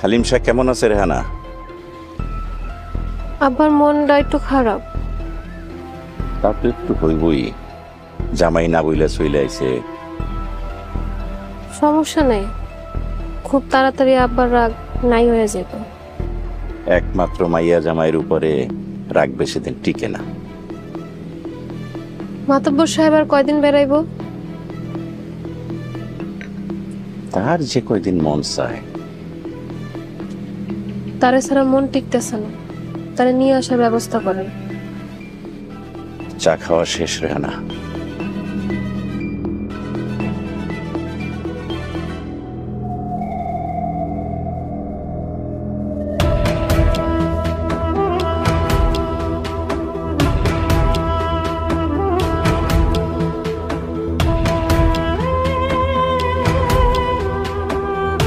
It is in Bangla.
হালিম শাহ কেমন আছে রেহানা? আব্বার মনটা একটু খারাপ। তা তো একটু হইবই, জামাই না বইলা চইলে আইছে। সমস্যা নেই, খুব তাড়াতাড়ি আব্বার রাগ নাই হয়ে যেত। একমাত্র মাইয়া জামাইয়ের উপরে রাগ বেশি দিন টিকে না। মাতব্বর সাহেব আর কয়দিন বেড়াইবো? তার যে কয়দিন মন চায়। তারে ছাড়া মন টিকতেছে না, তারে নিয়ে আসার ব্যবস্থা করেন। চা খাওয়া শেষ রেহানা।